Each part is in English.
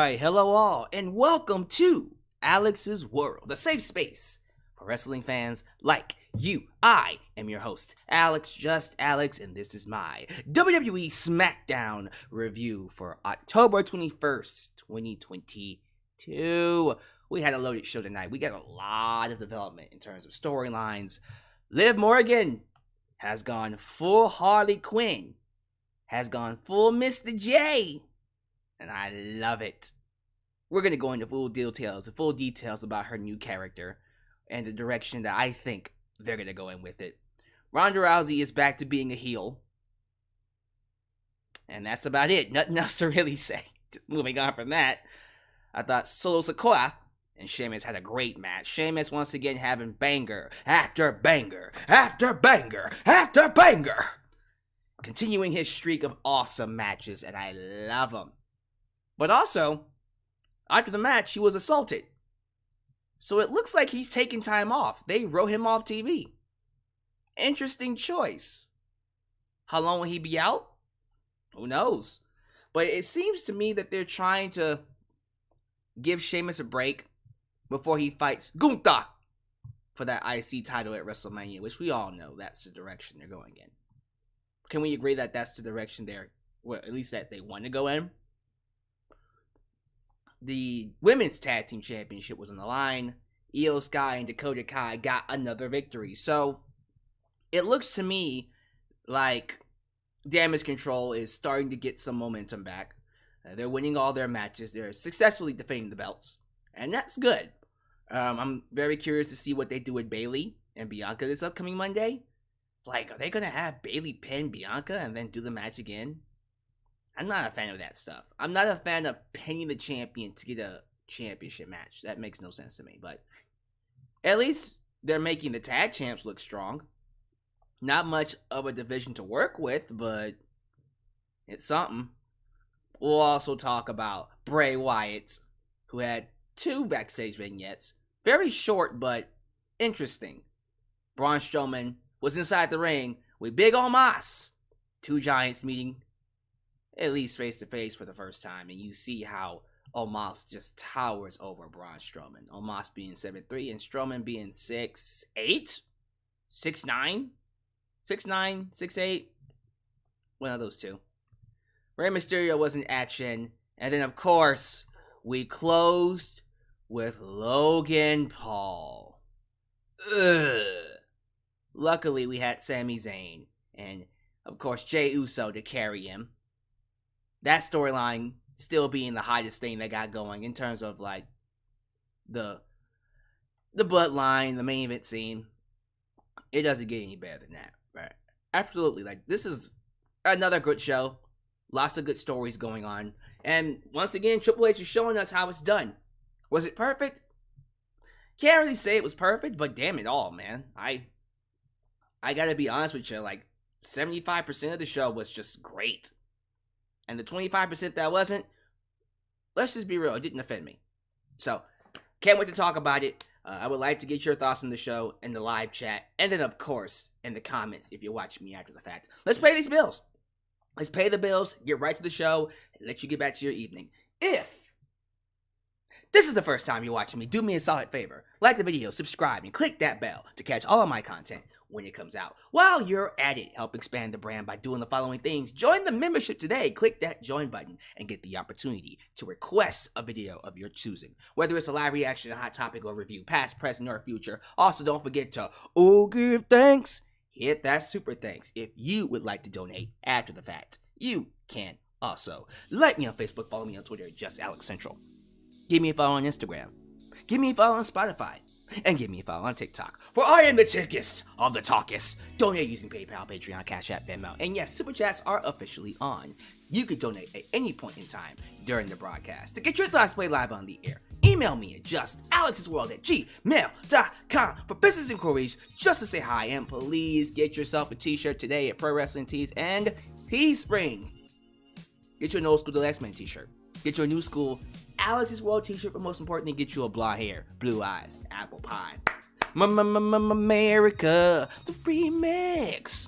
Alright, hello all, and welcome to Alyx's World, a safe space for wrestling fans like you. I am your host, Alyx, just Alyx, and this is my WWE Smackdown review for October 21st, 2022. We had a loaded show tonight. We got a lot of development in terms of storylines. Liv Morgan has gone full Harley Quinn, has gone full Mr. J, and I love it. We're going to go into full details about her new character and the direction that I think they're going to go in with it. Ronda Rousey is back to being a heel. And that's about it. Nothing else to really say. Just moving on from that, I thought Solo Sikoa and Sheamus had a great match. Sheamus once again having banger after banger after banger after banger. Continuing his streak of awesome matches, and I love him. But also, after the match, he was assaulted. So it looks like he's taking time off. They wrote him off TV. Interesting choice. How long will he be out? Who knows? But it seems to me that they're trying to give Sheamus a break before he fights Gunther for that IC title at WrestleMania, which we all know that's the direction they're going in. Can we agree that that's the direction they're, well, at least that they want to go in? The women's tag team championship was on the line. IYO SKY and Dakota Kai got another victory. So it looks to me like Damage Control is starting to get some momentum back. They're winning all their matches. They're successfully defending the belts, and that's good. I'm very curious to see what they do with Bayley and Bianca this upcoming Monday. Like, are they going to have Bayley pin Bianca and then do the match again? I'm not a fan of that stuff. I'm not a fan of pinning the champion to get a championship match. That makes no sense to me. But at least they're making the tag champs look strong. Not much of a division to work with, but it's something. We'll also talk about Bray Wyatt, who had 2 backstage vignettes. Very short, but interesting. Braun Strowman was inside the ring with Big Omos. 2 giants meeting, at least face-to-face for the first time, and you see how Omos just towers over Braun Strowman. Omos being 7'3", and Strowman being 6'8", 6'9", 6'9", 6'8", one of those two. Rey Mysterio was in action, and then of course, we closed with Logan Paul. Ugh. Luckily, we had Sami Zayn, and of course, Jey Uso to carry him. That storyline still being the hottest thing they got going in terms of like the bloodline, the main event scene. It doesn't get any better than that. Right? Absolutely, like this is another good show. Lots of good stories going on, and once again, Triple H is showing us how it's done. Was it perfect? Can't really say it was perfect, but damn it all, man. I gotta be honest with you, like 75% of the show was just great. And the 25% that wasn't, let's just be real, it didn't offend me. So, can't wait to talk about it. I would like to get your thoughts on the show in the live chat. And then, of course, in the comments if you're watching me after the fact. Let's pay these bills. Let's pay the bills, get right to the show, and let you get back to your evening. If this is the first time you're watching me, do me a solid favor. Like the video, subscribe, and click that bell to catch all of my content when it comes out. While you're at it, help expand the brand by doing the following things. Join the membership today. Click that join button and get the opportunity to request a video of your choosing. Whether it's a live reaction, a hot topic, or review, past, present, or future. Also, don't forget to give thanks. Hit that super thanks. If you would like to donate after the fact, you can also. Like me on Facebook, follow me on Twitter, just Alyx Central. Give me a follow on Instagram. Give me a follow on Spotify. And give me a follow on TikTok. For I am the tickest of the talkest. Donate using PayPal, Patreon, Cash App, Venmo. And yes, Super Chats are officially on. You can donate at any point in time during the broadcast. To get your thoughts played live on the air, email me at justalyxsworld@gmail.com for business inquiries, just to say hi. And please get yourself a t-shirt today at Pro Wrestling Tees and Teespring. Get your an old school The X-Men t-shirt. Get your new school Alyx's World t-shirt, but most importantly, get you a blonde hair, blue eyes, apple pie. America, the remix.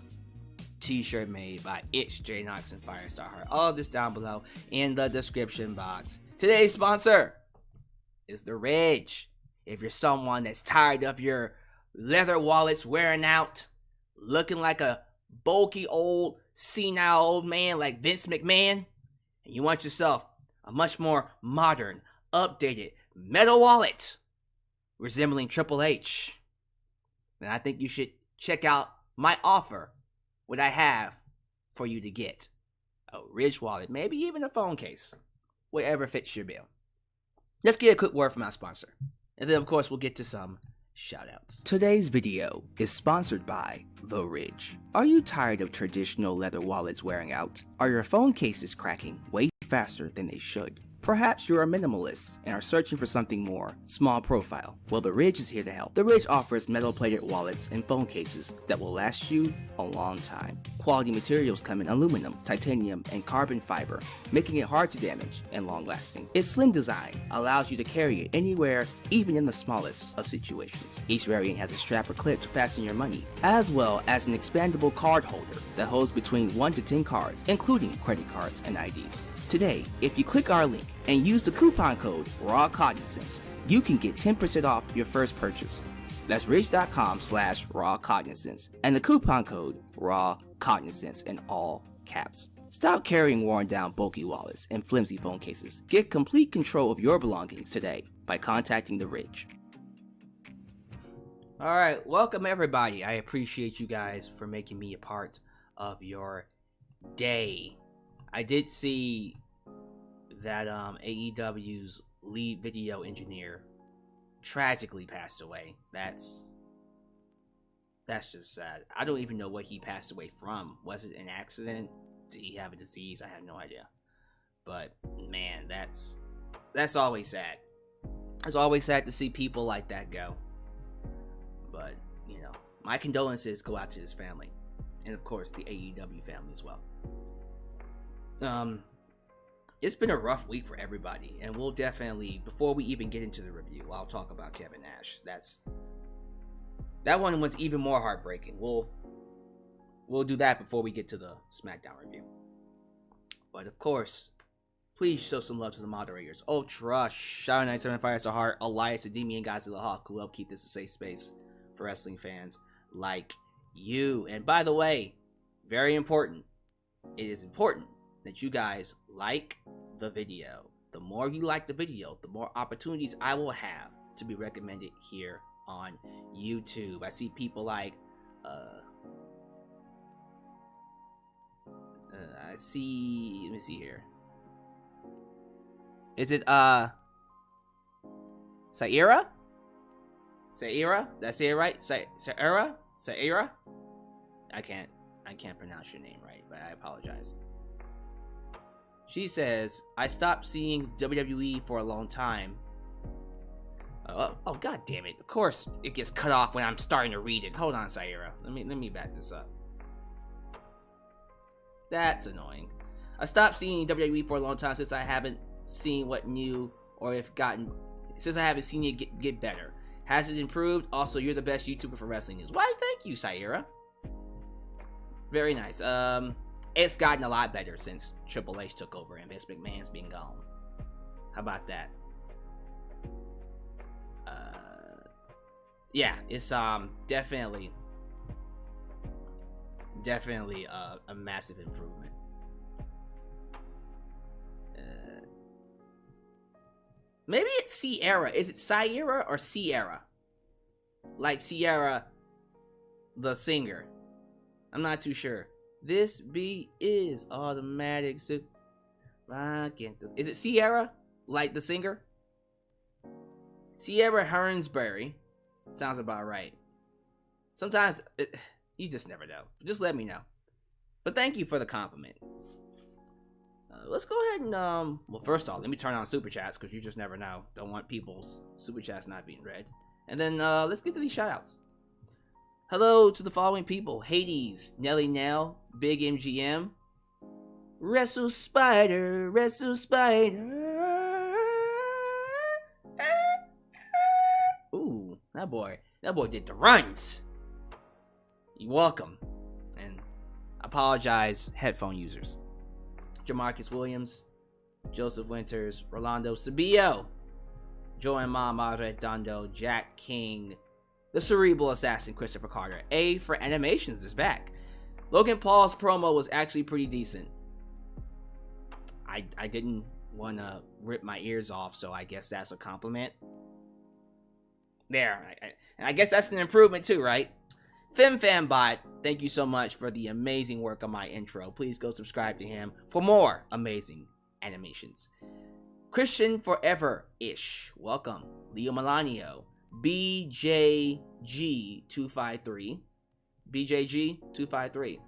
T-shirt made by It's J Knox and Firestar Heart. All of this down below in the description box. Today's sponsor is the Ridge. If you're someone that's tired of your leather wallets wearing out, looking like a bulky old senile old man like Vince McMahon, and you want yourself a much more modern, updated metal wallet resembling Triple H, then I think you should check out my offer, what I have for you to get. A Ridge wallet, maybe even a phone case, whatever fits your bill. Let's get a quick word from our sponsor, and then of course we'll get to some shoutouts. Today's video is sponsored by The Ridge. Are you tired of traditional leather wallets wearing out? Are your phone cases cracking way faster than they should? Perhaps you're a minimalist and are searching for something more small profile. Well, The Ridge is here to help. The Ridge offers metal-plated wallets and phone cases that will last you a long time. Quality materials come in aluminum, titanium, and carbon fiber, making it hard to damage and long-lasting. Its slim design allows you to carry it anywhere, even in the smallest of situations. Each variant has a strap or clip to fasten your money, as well as an expandable card holder that holds between 1 to 10 cards, including credit cards and IDs. Today, if you click our link and use the coupon code RAWCognizance, you can get 10% off your first purchase. That's ridge.com/rawcognizance and the coupon code RAWCognizance in all caps. Stop carrying worn down bulky wallets and flimsy phone cases. Get complete control of your belongings today by contacting The Ridge. Alright, welcome everybody. I appreciate you guys for making me a part of your day. I did see that AEW's lead video engineer tragically passed away. That's just sad. I don't even know what he passed away from. Was it an accident? Did he have a disease? I have no idea. But man, that's always sad. It's always sad to see people like that go. But, you know, my condolences go out to his family. And of course the AEW family as well. It's been a rough week for everybody, and we'll definitely, before we even get into the review, I'll talk about Kevin Nash. That one was even more heartbreaking. We'll do that before we get to the SmackDown review. But of course, please show some love to the moderators. Ultra, Shadow 97 Fires to Heart, Elias, Ademi, and Godzilla Hawk, who help keep this a safe space for wrestling fans like you. And by the way, very important, it is important that you guys like the video. The more you like the video, the more opportunities I will have to be recommended here on YouTube. I see people like let me see here. Is it Saira? Did I say it right? Saira? I can't pronounce your name right, but I apologize. She says, I stopped seeing WWE for a long time. Oh, god damn it. Of course it gets cut off when I'm starting to read it. Hold on, Saira. Let me back this up. That's annoying. I stopped seeing WWE for a long time since I haven't seen what new or if gotten since I haven't seen it get better. Has it improved? Also, you're the best YouTuber for wrestling news. Why, thank you, Saira. Very nice. It's gotten a lot better since Triple H took over and Vince McMahon's been gone. How about that? Yeah, it's definitely a massive improvement. Maybe it's Sierra. Is it Sierra or Sierra? Like Sierra, the singer. I'm not too sure. This beat is automatic. So is it Sierra? Like the singer? Sierra Hernsberry. Sounds about right. Sometimes you just never know. Just let me know. But thank you for the compliment. Let's go ahead and well, first off, let me turn on super chats because you just never know. Don't want people's super chats not being read. And then let's get to these shoutouts. Hello to the following people: Hades, Nelly Nell, Big MGM, Wrestle Spider. Ooh, that boy did the runs. You're welcome. And apologize, headphone users. Jamarcus Williams, Joseph Winters, Rolando Sabio, Joanne Mama, Redondo, Jack King, the Cerebral Assassin, Christopher Carter. A for Animations is back. Logan Paul's promo was actually pretty decent. I didn't want to rip my ears off, so I guess that's a compliment. There. I guess that's an improvement too, right? FemFanBot, thank you so much for the amazing work on my intro. Please go subscribe to him for more amazing animations. Christian Forever-ish, welcome. Leo Melanio, BJG253. BJG253.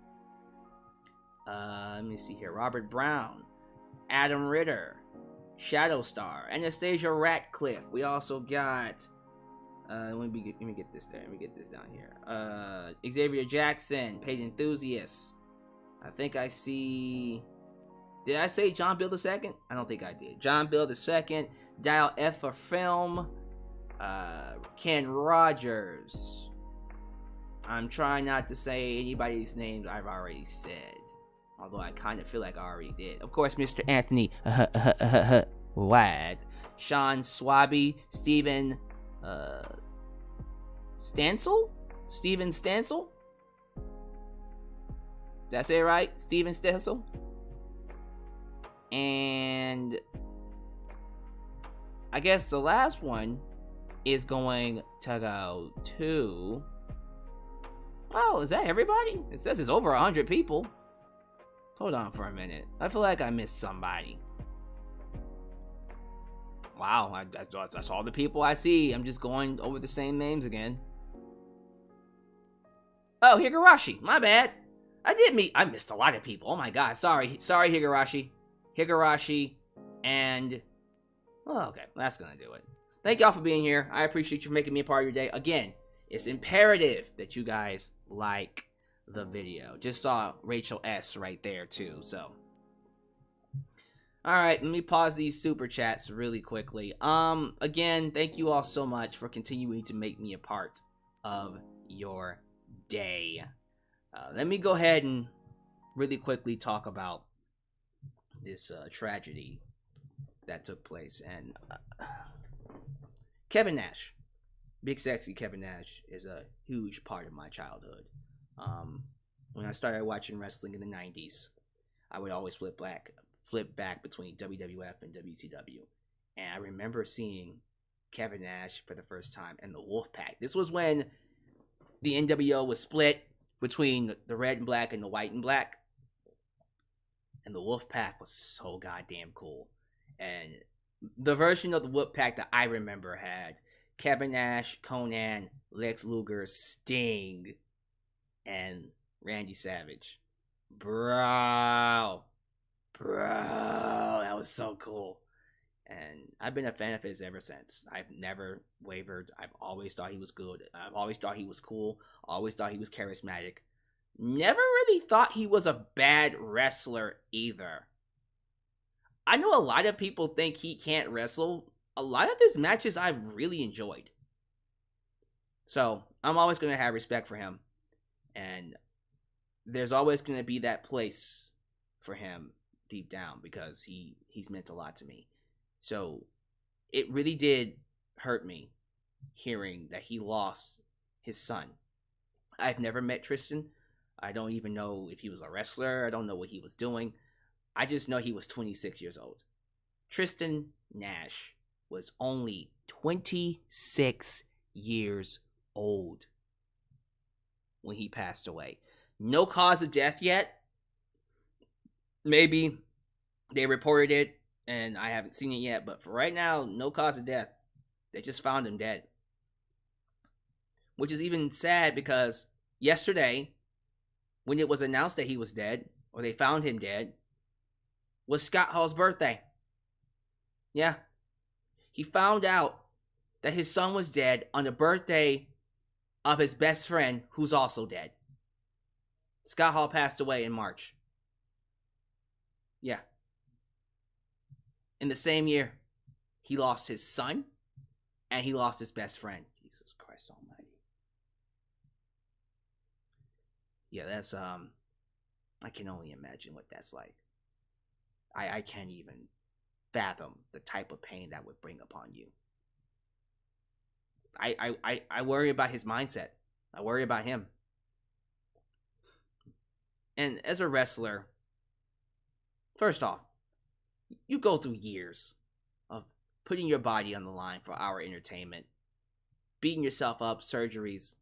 Let me see here. Robert Brown, Adam Ritter, Shadowstar, Anastasia Ratcliffe. We also got let me get this there. Let me get this down here. Xavier Jackson, Paid Enthusiast. I think I see. Did I say John Bill II? I don't think I did. John Bill II, Dial F for Film, Ken Rogers. I'm trying not to say anybody's names I've already said, although I kind of feel like I already did. Of course, Mr. Anthony Wad, Sean Swaby, Steven Stansel? Steven Stansel? Did I say it right? Steven Stansel? And I guess the last one is going to go to... Oh, is that everybody? It says it's over 100 people. Hold on for a minute. I feel like I missed somebody. Wow, that's all the people I see. I'm just going over the same names again. Oh, Higurashi. My bad. I missed a lot of people. Oh my god. Sorry, Higurashi. Higurashi and... Well, okay. That's gonna do it. Thank y'all for being here. I appreciate you making me a part of your day. Again, it's imperative that you guys like the video. Just saw Rachel S. right there, too, so... Alright, let me pause these super chats really quickly. Again, thank you all so much for continuing to make me a part of your day. Let me go ahead and really quickly talk about this tragedy that took place. And Kevin Nash, Big Sexy Kevin Nash, is a huge part of my childhood. When I started watching wrestling in the 90s, I would always flip back between WWF and WCW. And I remember seeing Kevin Nash for the first time and the Wolfpack. This was when the NWO was split between the red and black and the white and black. And the Wolfpack was so goddamn cool. And the version of the Wolfpack that I remember had Kevin Nash, Conan, Lex Luger, Sting, and Randy Savage. Bro, that was so cool. And I've been a fan of his ever since. I've never wavered. I've always thought he was good. I've always thought he was cool. Always thought he was charismatic. Never really thought he was a bad wrestler either. I know a lot of people think he can't wrestle. A lot of his matches I've really enjoyed. So, I'm always going to have respect for him. And there's always going to be that place for him deep down because he's meant a lot to me. So, it really did hurt me hearing that he lost his son. I've never met Tristan. I don't even know if he was a wrestler. I don't know what he was doing. I just know he was 26 years old. Tristan Nash was only 26 years old when he passed away. No cause of death yet. Maybe they reported it and I haven't seen it yet, but for right now, no cause of death. They just found him dead. Which is even sad because yesterday, when it was announced that he was dead, or they found him dead, was Scott Hall's birthday. Yeah. He found out that his son was dead on the birthday of his best friend, who's also dead. Scott Hall passed away in March. Yeah. In the same year, he lost his son, and he lost his best friend. Jesus Christ almighty. Yeah, that's, I can only imagine what that's like. I can't even fathom the type of pain that would bring upon you. I worry about his mindset. I worry about him. And as a wrestler, first off, you go through years of putting your body on the line for our entertainment, beating yourself up, surgeries.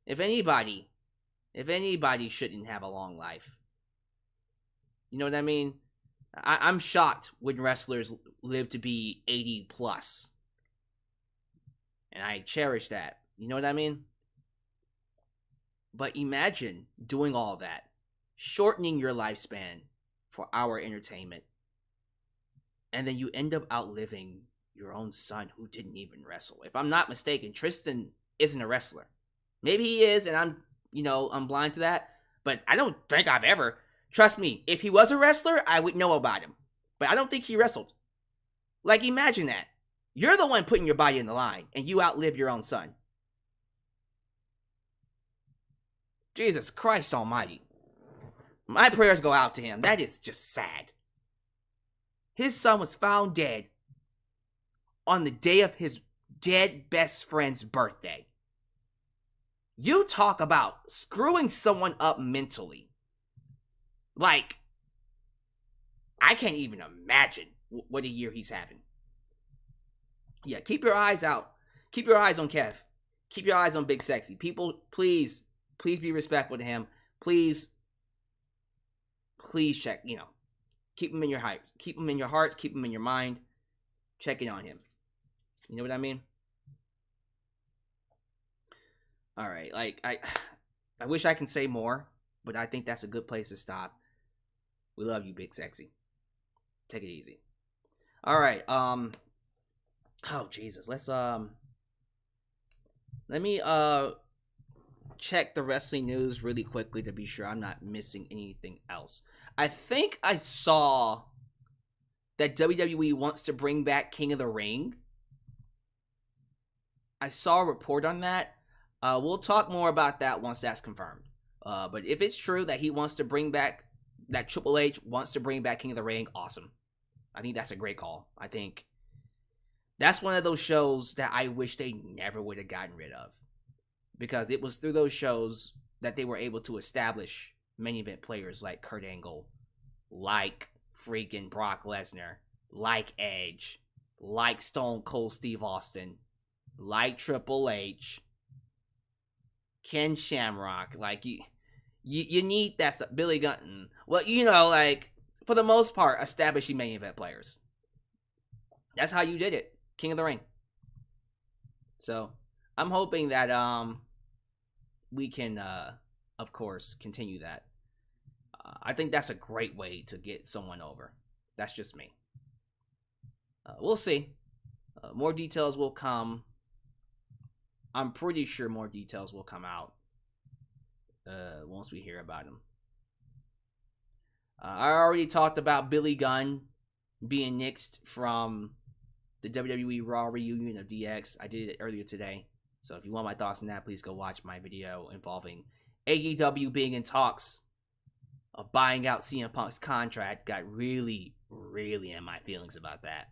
If anybody shouldn't have a long life, you know what I mean? I'm shocked when wrestlers live to be 80 plus. And I cherish that. You know what I mean? But imagine doing all that, shortening your lifespan for our entertainment, and then you end up outliving your own son who didn't even wrestle. If I'm not mistaken, Tristan isn't a wrestler. Maybe he is, and I'm blind to that, but I don't think I've ever. Trust me, if he was a wrestler, I would know about him. But I don't think he wrestled. Like, imagine that. You're the one putting your body in the line, and you outlive your own son. Jesus Christ almighty. My prayers go out to him. That is just sad. His son was found dead on the day of his dead best friend's birthday. You talk about screwing someone up mentally. Like, I can't even imagine what a year he's having. Yeah, keep your eyes out. Keep your eyes on Kev. Keep your eyes on Big Sexy. People, please be respectful to him. Please check, keep him in your heart. Keep him in your hearts. Keep him in your mind. Check in on him. You know what I mean? All right, like, I wish I can say more, but I think that's a good place to stop. We love you, Big Sexy. Take it easy. All right, oh, Jesus. Let me check the wrestling news really quickly to be sure I'm not missing anything else. I think I saw that WWE wants to bring back King of the Ring. I saw a report on that. We'll talk more about that once that's confirmed. But if it's true that he wants to bring back, that Triple H wants to bring back King of the Ring, awesome. I think that's a great call. I think that's one of those shows that I wish they never would have gotten rid of. Because it was through those shows that they were able to establish main event players like Kurt Angle, like freaking Brock Lesnar, like Edge, like Stone Cold Steve Austin, like Triple H, Ken Shamrock. Like, you need that stuff. Billy Gunn. Well, like, for the most part, establishing main event players. That's how you did it. King of the Ring. So, I'm hoping that we can, of course, continue that. I think that's a great way to get someone over. That's just me. We'll see. More details will come. I'm pretty sure more details will come out once we hear about them. I already talked about Billy Gunn being nixed from the WWE Raw reunion of DX. I did it earlier today. So if you want my thoughts on that, please go watch my video involving AEW being in talks of buying out CM Punk's contract. Got really, really in my feelings about that.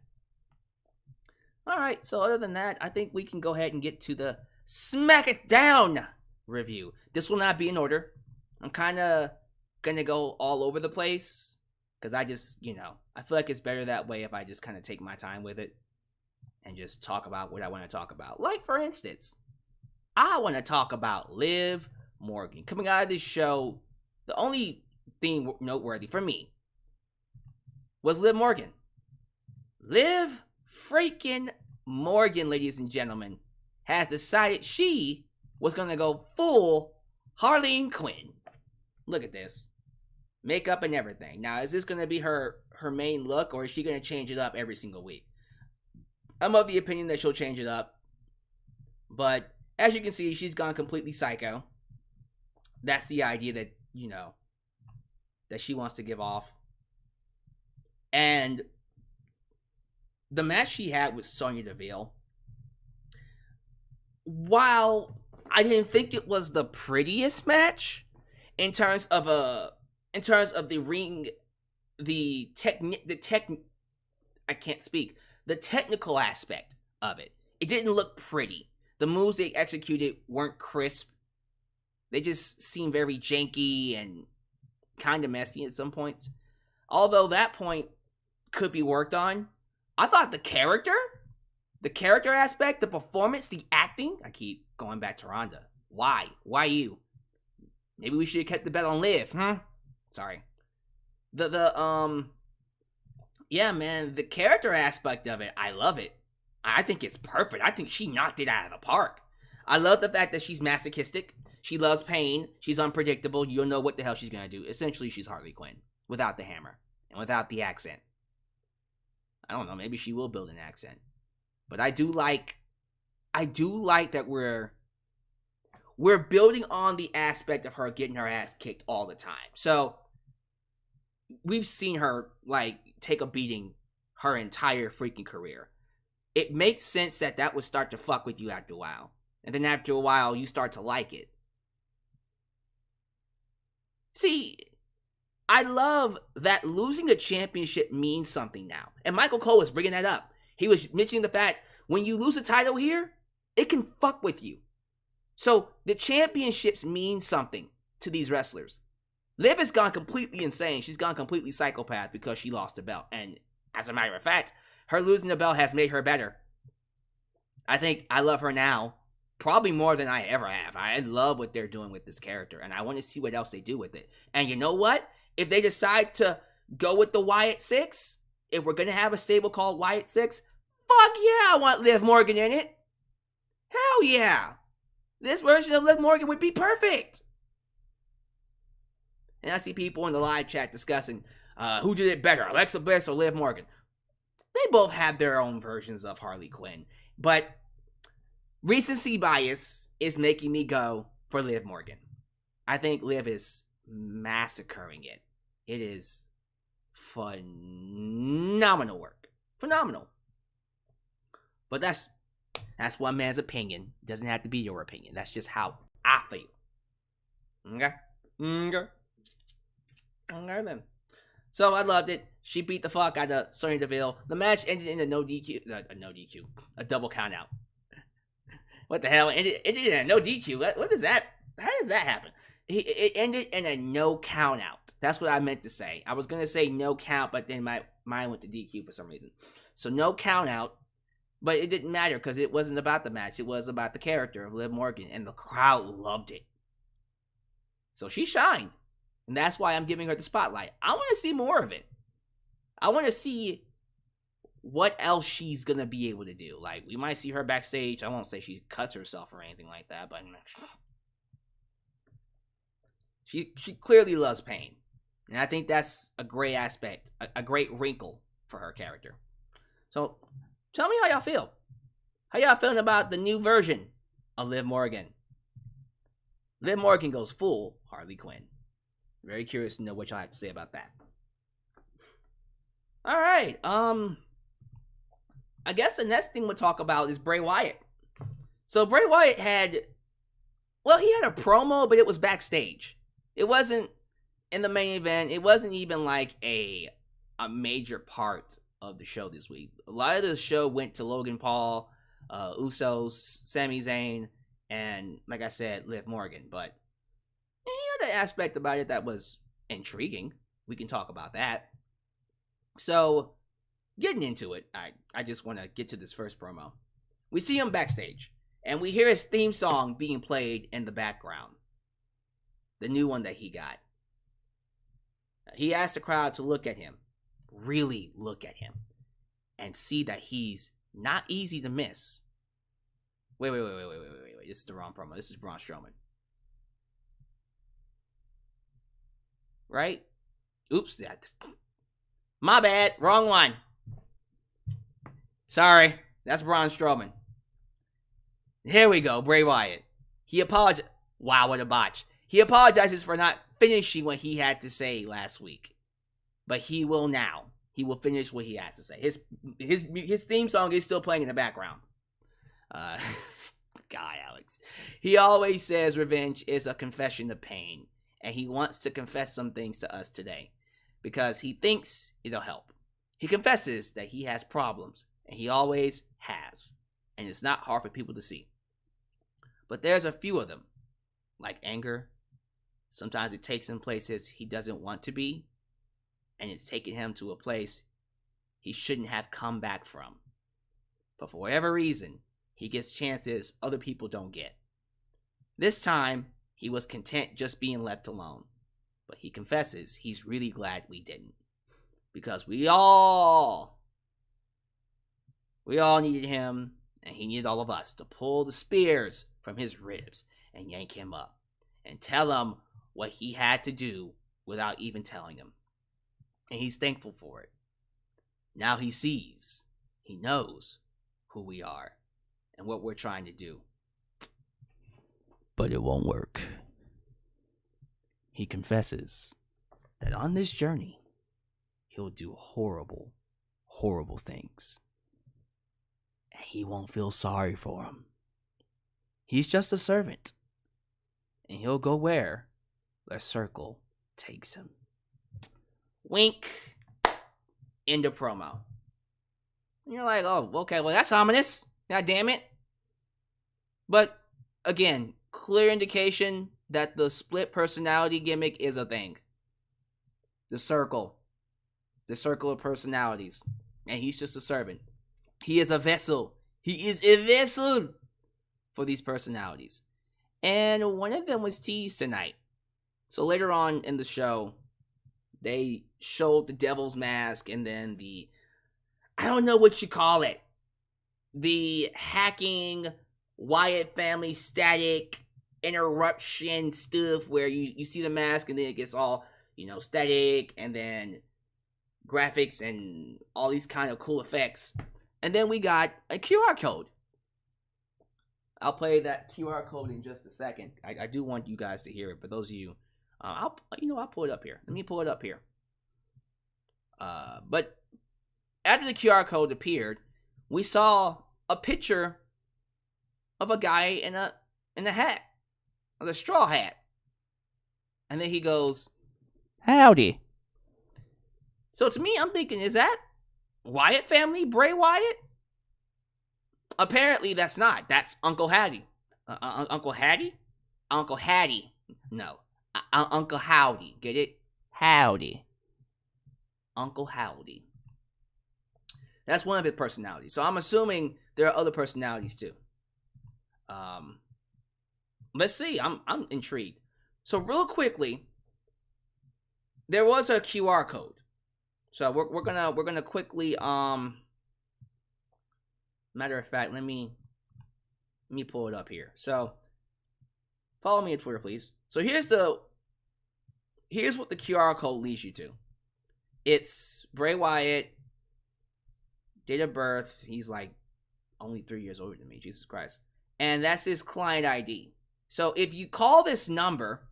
All right, so other than that, I think we can go ahead and get to the SmackDown review. This will not be in order. I'm kind of going to go all over the place because I just, I feel like it's better that way if I just kind of take my time with it and just talk about what I want to talk about. Like, for instance, I want to talk about Liv Morgan. Coming out of this show, the only thing noteworthy for me was Liv Morgan. Liv freaking Morgan, ladies and gentlemen, has decided she was going to go full Harley Quinn. Look at this. Makeup and everything. Now, is this going to be her main look, or is she going to change it up every single week? I'm of the opinion that she'll change it up. But as you can see, she's gone completely psycho. That's the idea that, that she wants to give off. And the match she had with Sonya Deville, while I didn't think it was the prettiest match in terms of the ring, the I can't speak. The technical aspect of it. It didn't look pretty. The moves they executed weren't crisp. They just seemed very janky and kind of messy at some points. Although that point could be worked on. I thought the character aspect, the performance, the acting. I keep going back to Ronda. Why? Why you? Maybe we should have kept the bet on Liv, huh? Sorry. Yeah, man, the character aspect of it, I love it. I think it's perfect. I think she knocked it out of the park. I love the fact that she's masochistic. She loves pain. She's unpredictable. You don't know what the hell she's going to do. Essentially, she's Harley Quinn without the hammer and without the accent. I don't know. Maybe she will build an accent. But I do like that we're building on the aspect of her getting her ass kicked all the time. So we've seen her like take a beating her entire freaking career. It makes sense that would start to fuck with you after a while. And then after a while, you start to like it. See, I love that losing a championship means something now. And Michael Cole was bringing that up. He was mentioning the fact, when you lose a title here, it can fuck with you. So, the championships mean something to these wrestlers. Liv has gone completely insane. She's gone completely psychopath because she lost the belt. And as a matter of fact, her losing the belt has made her better. I think I love her now probably more than I ever have. I love what they're doing with this character, and I want to see what else they do with it. And you know what? If they decide to go with the Wyatt 6, if we're going to have a stable called Wyatt 6, fuck yeah, I want Liv Morgan in it. Hell yeah. This version of Liv Morgan would be perfect. And I see people in the live chat discussing who did it better, Alexa Bliss or Liv Morgan. They both have their own versions of Harley Quinn. But recency bias is making me go for Liv Morgan. I think Liv is massacring it. It is phenomenal work. Phenomenal. But that's one man's opinion. It doesn't have to be your opinion. That's just how I feel. Okay? Okay then. So I loved it. She beat the fuck out of Sonya Deville. The match ended in a a double count out. What the hell? It ended in a no DQ. What is that? How does that happen? It ended in a no count out. That's what I meant to say. I was going to say no count, but then my mind went to DQ for some reason. So no count out, but it didn't matter because it wasn't about the match. It was about the character of Liv Morgan, and the crowd loved it. So she shined, and that's why I'm giving her the spotlight. I want to see more of it. I want to see what else she's going to be able to do. Like, we might see her backstage. I won't say she cuts herself or anything like that, but she clearly loves pain. And I think that's a great aspect, a great wrinkle for her character. So, tell me how y'all feel. How y'all feeling about the new version of Liv Morgan? Liv Morgan goes full Harley Quinn. Very curious to know what y'all have to say about that. All right. I guess the next thing we'll talk about is Bray Wyatt. So Bray Wyatt he had a promo, but it was backstage. It wasn't in the main event. It wasn't even like a major part of the show this week. A lot of the show went to Logan Paul, Usos, Sami Zayn, and like I said, Liv Morgan. But he had an aspect about it that was intriguing. We can talk about that. So, getting into it, I just want to get to this first promo. We see him backstage, and we hear his theme song being played in the background. The new one that he got. He asked the crowd to look at him. Really look at him. And see that he's not easy to miss. Wait. This is the wrong promo. This is Braun Strowman. Right? Oops. My bad. Wrong one. Sorry. That's Braun Strowman. Here we go. Bray Wyatt. He apologized. Wow, what a botch. He apologizes for not finishing what he had to say last week. But he will now. He will finish what he has to say. His theme song is still playing in the background. God, Alyx. He always says revenge is a confession of pain. And he wants to confess some things to us today. Because he thinks it'll help. He confesses that he has problems, and he always has, and it's not hard for people to see. But there's a few of them, like anger. Sometimes it takes him places he doesn't want to be, and it's taken him to a place he shouldn't have come back from. But for whatever reason, he gets chances other people don't get. This time, he was content just being left alone. But he confesses he's really glad we didn't. Because we all needed him, and he needed all of us to pull the spears from his ribs and yank him up and tell him what he had to do without even telling him. And he's thankful for it. Now he sees, he knows who we are and what we're trying to do. But it won't work. He confesses that on this journey, he'll do horrible, horrible things. And he won't feel sorry for him. He's just a servant. And he'll go where the circle takes him. Wink. End of promo. And you're like, oh, okay, well, that's ominous. God damn it. But, again, clear indication that the split personality gimmick is a thing. The circle of personalities. And he's just a servant. He is a vessel. He is a vessel for these personalities. And one of them was teased tonight. So later on in the show, they showed the devil's mask and then I don't know what you call it. The hacking Wyatt family static interruption stuff where you see the mask and then it gets all, static and then graphics and all these kind of cool effects. And then we got a QR code. I'll play that QR code in just a second. I do want you guys to hear it. For those of you, I'll pull it up here. Let me pull it up here. But after the QR code appeared, we saw a picture of a guy in a hat, of a straw hat, and then he goes, "Howdy." So to me, I'm thinking, is that Wyatt family, Bray Wyatt? Apparently, that's not. That's Uncle Hattie. Uncle Hattie? Uncle Hattie. No. Uncle Howdy. Get it? Howdy. Uncle Howdy. That's one of his personalities. So I'm assuming there are other personalities too. Let's see. I'm intrigued. So real quickly, there was a QR code. So we're gonna quickly matter of fact, let me pull it up here. So follow me on Twitter, please. So here's what the QR code leads you to. It's Bray Wyatt, date of birth. He's like only 3 years older than me, Jesus Christ. And that's his client ID. So if you call this number,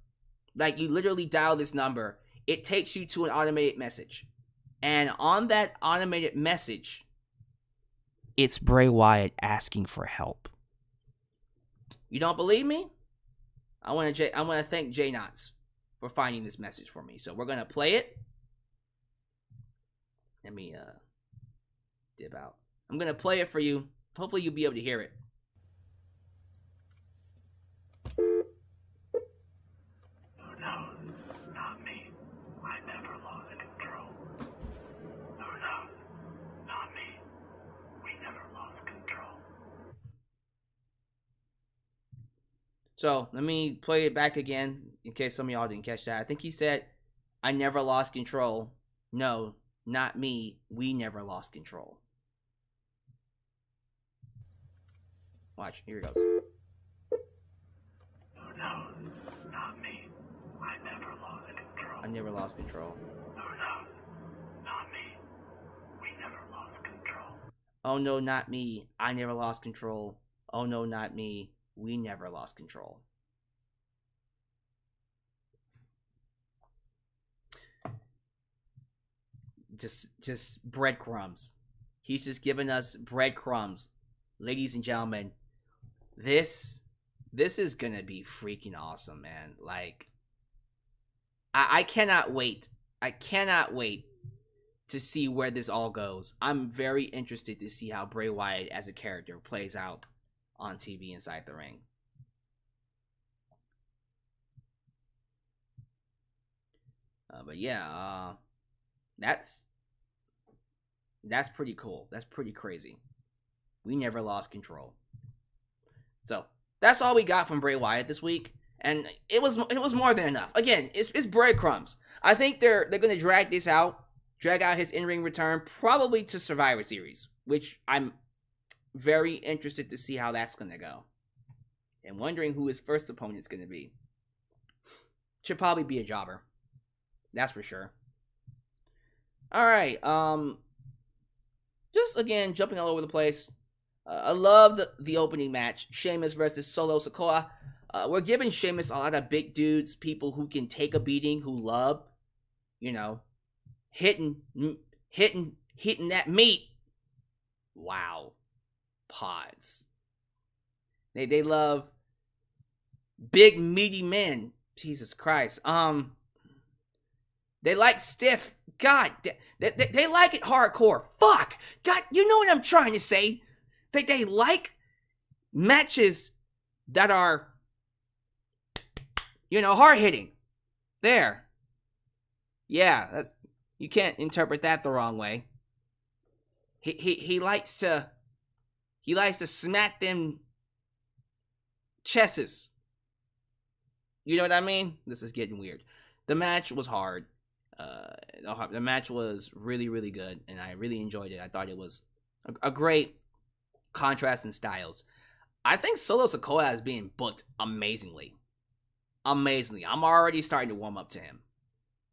like you literally dial this number, it takes you to an automated message. And on that automated message, it's Bray Wyatt asking for help. You don't believe me? I want to thank Jay Knotts for finding this message for me. So we're gonna play it. Let me dip out. I'm gonna play it for you. Hopefully you'll be able to hear it. No, not me. I never lost control. No, not me. We never lost control. So let me play it back again in case some of y'all didn't catch that. I think he said, "I never lost control." No, not me. We never lost control. Watch. Here it goes. No, not me. I never lost control. I never lost control. No, not me. We never lost control. Oh no, not me. I never lost control. Oh no, not me. We never lost control. Just breadcrumbs. He's just giving us breadcrumbs. Ladies and gentlemen, this is gonna be freaking awesome, man. Like, I cannot wait. I cannot wait to see where this all goes. I'm very interested to see how Bray Wyatt as a character plays out on TV inside the ring. But yeah, that's pretty cool. That's pretty crazy. We never lost control. So that's all we got from Bray Wyatt this week, and it was more than enough. Again, it's breadcrumbs. I think they're going to drag out his in-ring return, probably to Survivor Series, which I'm very interested to see how that's going to go, and wondering who his first opponent's going to be. Should probably be a jobber. That's for sure. All right. Just again jumping all over the place. I love the opening match, Sheamus versus Solo Sikoa. We're giving Sheamus a lot of big dudes, people who can take a beating, who love, hitting that meat. Wow. Pause. They love big meaty men. Jesus Christ. They like stiff. God, they like it hardcore. Fuck. God, you know what I'm trying to say. They like matches that are, hard hitting. There. Yeah, you can't interpret that the wrong way. He likes to smack them chesses. You know what I mean? This is getting weird. The match was hard. The match was really, really good, and I really enjoyed it. I thought it was a great contrast in styles. I think Solo Sikoa is being booked amazingly. Amazingly. I'm already starting to warm up to him.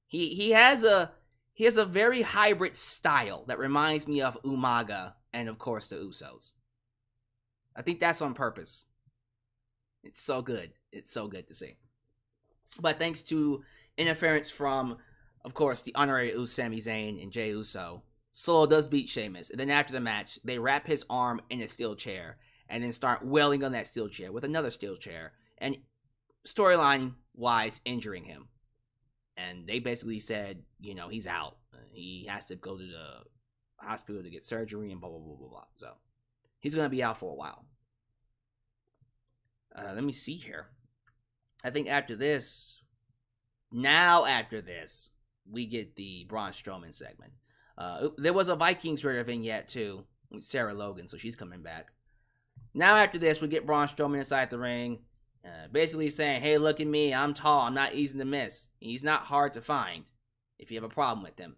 He has a very hybrid style that reminds me of Umaga and, of course, the Usos. I think that's on purpose. It's so good. It's so good to see. But thanks to interference from, of course, the honorary Uso, Sami Zayn, and Jey Uso, Solo does beat Sheamus. And then after the match, they wrap his arm in a steel chair and then start wailing on that steel chair with another steel chair, and storyline-wise, injuring him. And they basically said, he's out. He has to go to the hospital to get surgery and blah, blah, blah, blah, blah. So he's going to be out for a while. Let me see here. I think after this, we get the Braun Strowman segment. There was a Vikings Raider vignette too with Sarah Logan, so she's coming back. Now after this, we get Braun Strowman inside the ring, basically saying, hey, look at me, I'm tall, I'm not easy to miss. He's not hard to find if you have a problem with him.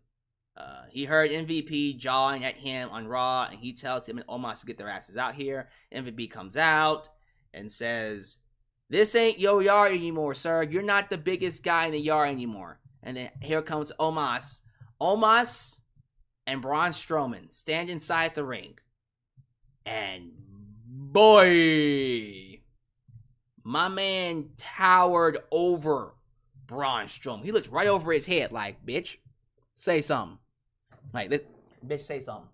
He heard MVP jawing at him on Raw, and he tells him and Omos to get their asses out here. MVP comes out and says, this ain't your yard anymore, sir. You're not the biggest guy in the yard anymore. And then here comes Omos. Omos and Braun Strowman stand inside the ring. And boy, my man towered over Braun Strowman. He looked right over his head like, bitch, say something. Like, bitch, say something.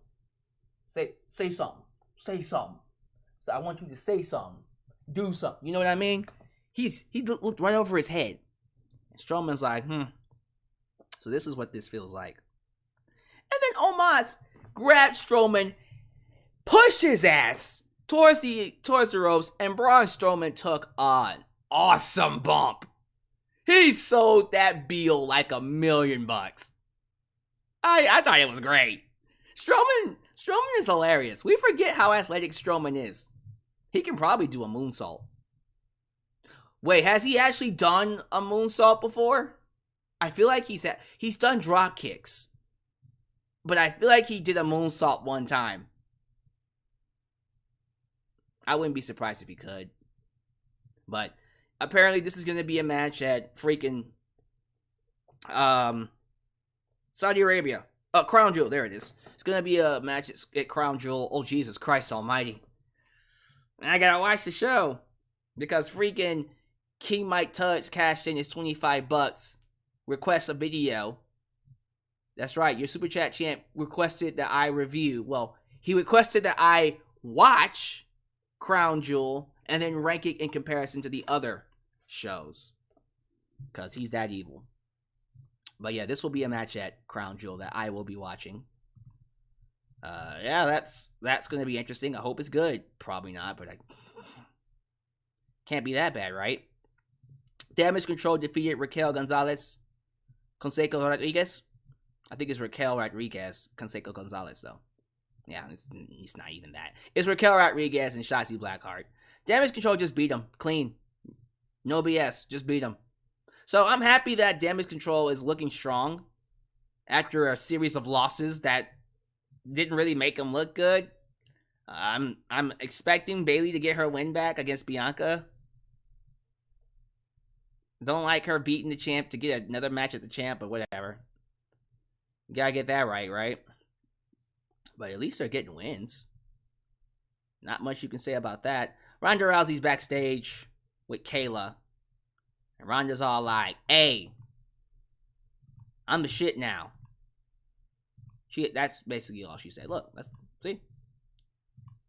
Say something. Say something. So I want you to say something. Do something. You know what I mean? He looked right over his head. And Strowman's like, So this is what this feels like. And then Omos grabbed Strowman, pushed his ass towards the ropes, and Braun Strowman took an awesome bump. He sold that Beal like $1 million. I thought it was great. Strowman is hilarious. We forget how athletic Strowman is. He can probably do a moonsault. Wait, has he actually done a moonsault before? I feel like he's done drop kicks. But I feel like he did a moonsault one time. I wouldn't be surprised if he could. But apparently this is going to be a match at freaking Saudi Arabia. Crown Jewel, there it is. It's going to be a match at Crown Jewel. Oh, Jesus Christ almighty. I gotta watch the show. Because freaking King Mike Tuds cashed in his $25. Requests a video. That's right, your Super Chat champ requested that I review. Well, he requested that I watch Crown Jewel and then rank it in comparison to the other shows. Because he's that evil. But yeah, this will be a match at Crown Jewel that I will be watching. Yeah, that's going to be interesting. I hope it's good. Probably not, but I can't be that bad, right? Damage Control defeated Raquel Gonzalez, Conseco Rodriguez. I think it's Raquel Rodriguez, Conseco Gonzalez, though. Yeah, it's not even that. It's Raquel Rodriguez and Shotzi Blackheart. Damage Control just beat them. Clean. No BS. Just beat them. So I'm happy that Damage Control is looking strong after a series of losses that didn't really make them look good. I'm expecting Bayley to get her win back against Bianca. Don't like her beating the champ to get another match at the champ, but whatever. You gotta get that right? But at least they're getting wins. Not much you can say about that. Ronda Rousey's backstage with Kayla. And Ronda's all like, hey, I'm the shit now. That's basically all she said. Look, see?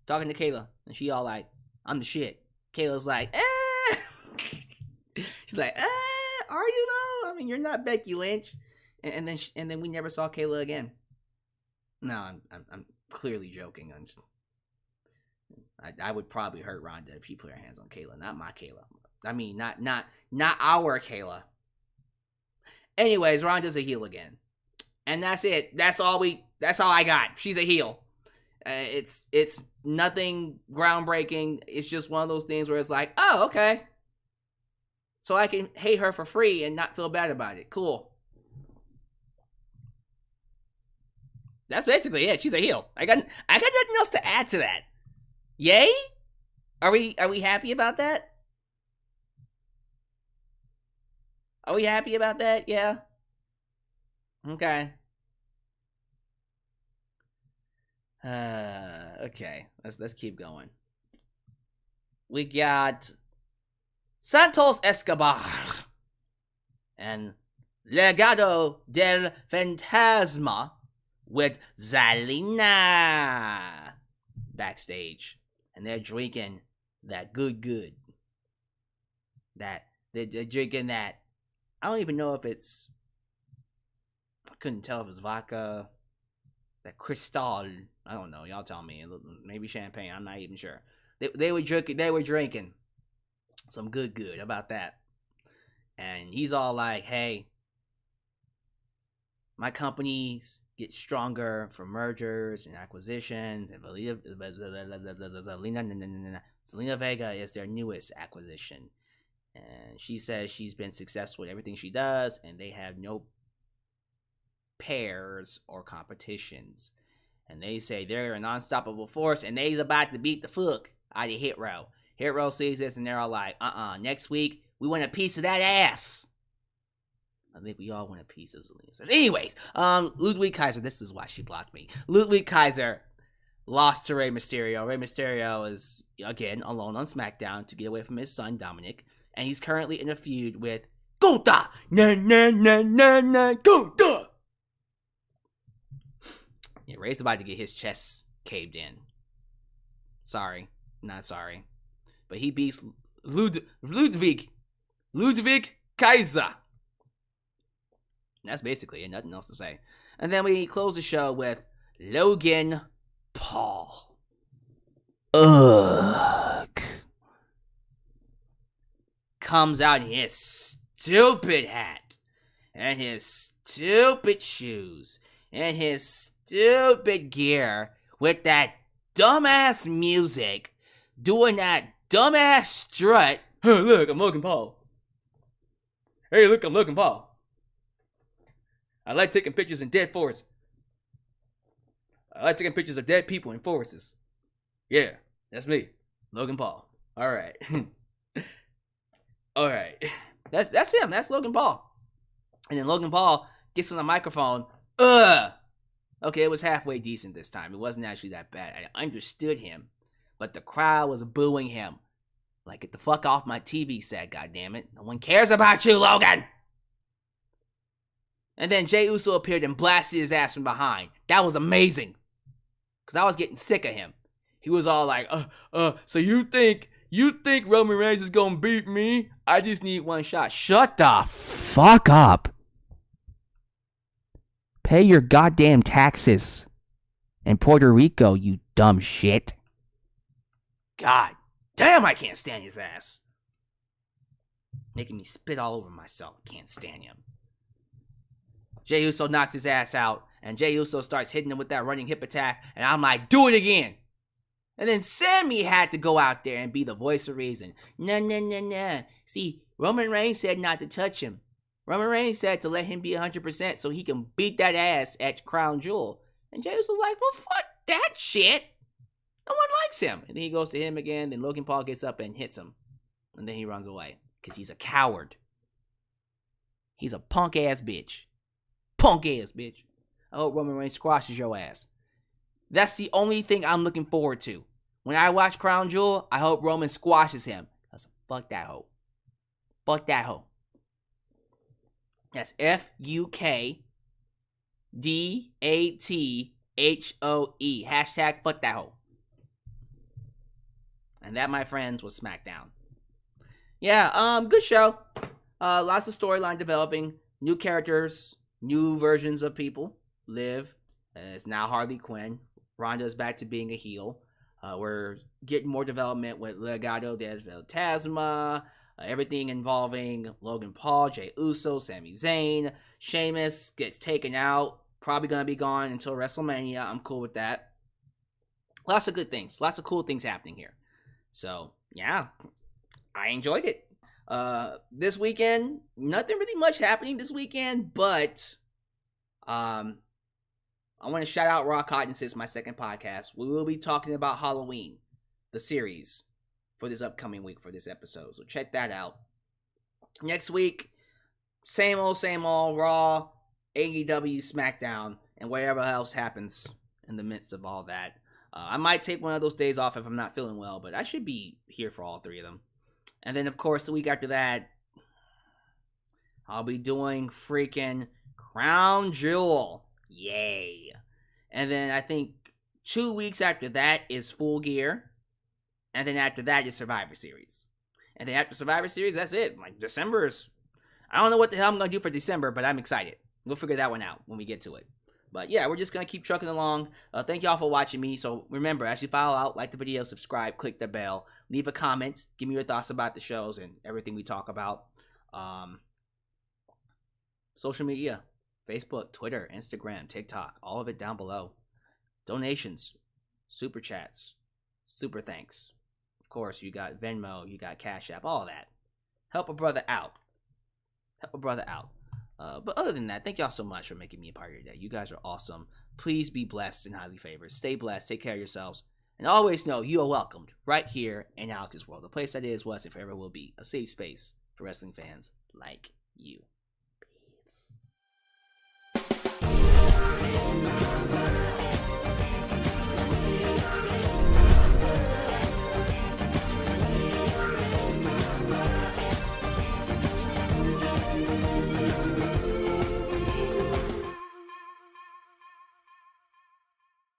Talking to Kayla. And she all like, I'm the shit. Kayla's like, She's like, are you though? I mean, you're not Becky Lynch. And then we never saw Kayla again. No, I'm clearly joking. I would probably hurt Ronda if she put her hands on Kayla, not my Kayla. I mean, not our Kayla. Anyways, Ronda's a heel again, and that's it. That's all I got. She's a heel. It's nothing groundbreaking. It's just one of those things where it's like, oh, okay. So I can hate her for free and not feel bad about it. Cool. That's basically it. She's a heel. I got nothing else to add to that. Yay? Are we happy about that? Are we happy about that? Yeah. Okay. Okay. Let's keep going. We got Santos Escobar and Legado del Fantasma with Zelina backstage, and they're drinking that good. That they're drinking that. I don't even know if it's. I couldn't tell if it's vodka, that Cristal. I don't know. Y'all tell me. Maybe champagne. I'm not even sure. They were drinking. They were drinking some good. How about that? And he's all like, "Hey, my companies get stronger from mergers and acquisitions, and Zelina Vega is their newest acquisition. And she says she's been successful in everything she does, and they have no pairs or competitions. And they say they're an unstoppable force, and they's about to beat the fuck out of Hit Row. Hit Row sees this, and they're all like, next week, we want a piece of that ass." I think we all want a piece of Zelina. Anyways, Ludwig Kaiser, this is why she blocked me. Ludwig Kaiser lost to Rey Mysterio. Rey Mysterio is, again, alone on SmackDown to get away from his son, Dominic. And he's currently in a feud with Kota! Kota! Yeah, Rey's about to get his chest caved in. Sorry. Not sorry. But he beats Ludwig Kaiser. That's basically it. Nothing else to say. And then we close the show with Logan Paul. Ugh. Comes out in his stupid hat. And his stupid shoes. And his stupid gear. With that dumbass music. Doing that dumbass strut. Hey, look, I'm Logan Paul. Hey, look, I'm Logan Paul. I like taking pictures in dead forests. I like taking pictures of dead people in forests. Yeah, that's me, Logan Paul. All right. All right. That's him. That's Logan Paul. And then Logan Paul gets on the microphone. Okay, it was halfway decent this time. It wasn't actually that bad. I understood him. But the crowd was booing him. Like, get the fuck off my TV set, goddammit. No one cares about you, Logan! And then Jey Uso appeared and blasted his ass from behind. That was amazing. Because I was getting sick of him. He was all like, so you think Roman Reigns is going to beat me? I just need one shot. Shut the fuck up. Pay your goddamn taxes in Puerto Rico, you dumb shit. God damn, I can't stand his ass. Making me spit all over myself. Can't stand him. Jey Uso knocks his ass out, and Jey Uso starts hitting him with that running hip attack, and I'm like, do it again. And then Sammy had to go out there and be the voice of reason. Nah. See, Roman Reigns said not to touch him. Roman Reigns said to let him be 100% so he can beat that ass at Crown Jewel. And Jey Uso's like, well, fuck that shit. No one likes him. And then he goes to him again, then Logan Paul gets up and hits him. And then he runs away. Because he's a coward. He's a punk-ass bitch. Punk-ass bitch. I hope Roman Reigns squashes your ass. That's the only thing I'm looking forward to. When I watch Crown Jewel, I hope Roman squashes him. Because fuck that hoe. Fuck that hoe. That's FUKDATHOE. Hashtag fuck that hoe. And that, my friends, was SmackDown. Yeah, good show. Lots of storyline developing. New characters. New versions of people. Liv. It's now Harley Quinn. Ronda's back to being a heel. We're getting more development with Legado del Fantasma. Everything involving Logan Paul, Jey Uso, Sami Zayn. Sheamus gets taken out. Probably going to be gone until WrestleMania. I'm cool with that. Lots of good things. Lots of cool things happening here. So, yeah. I enjoyed it. This weekend, nothing really much happening this weekend, but I want to shout out Raw Cognizance, my second podcast. We will be talking about Halloween, the series, for this upcoming week for this episode. So check that out. Next week, same old Raw, AEW, SmackDown, and whatever else happens in the midst of all that. I might take one of those days off if I'm not feeling well, but I should be here for all three of them. And then, of course, the week after that, I'll be doing freaking Crown Jewel. Yay. And then I think 2 weeks after that is Full Gear. And then after that is Survivor Series. And then after Survivor Series, that's it. Like, December is... I don't know what the hell I'm going to do for December, but I'm excited. We'll figure that one out when we get to it. But yeah, we're just going to keep trucking along. Thank y'all for watching me. So remember, as you follow out, like the video, subscribe, click the bell, leave a comment, give me your thoughts about the shows and everything we talk about. Social media, Facebook, Twitter, Instagram, TikTok, all of it down below. Donations, super chats, super thanks. Of course, you got Venmo, you got Cash App, all that. Help a brother out. Help a brother out. But other than that, thank y'all so much for making me a part of your day. You guys are awesome. Please be blessed and highly favored. Stay blessed. Take care of yourselves. And always know you are welcomed right here in Alyx's world. The place that is, was, and forever will be a safe space for wrestling fans like you.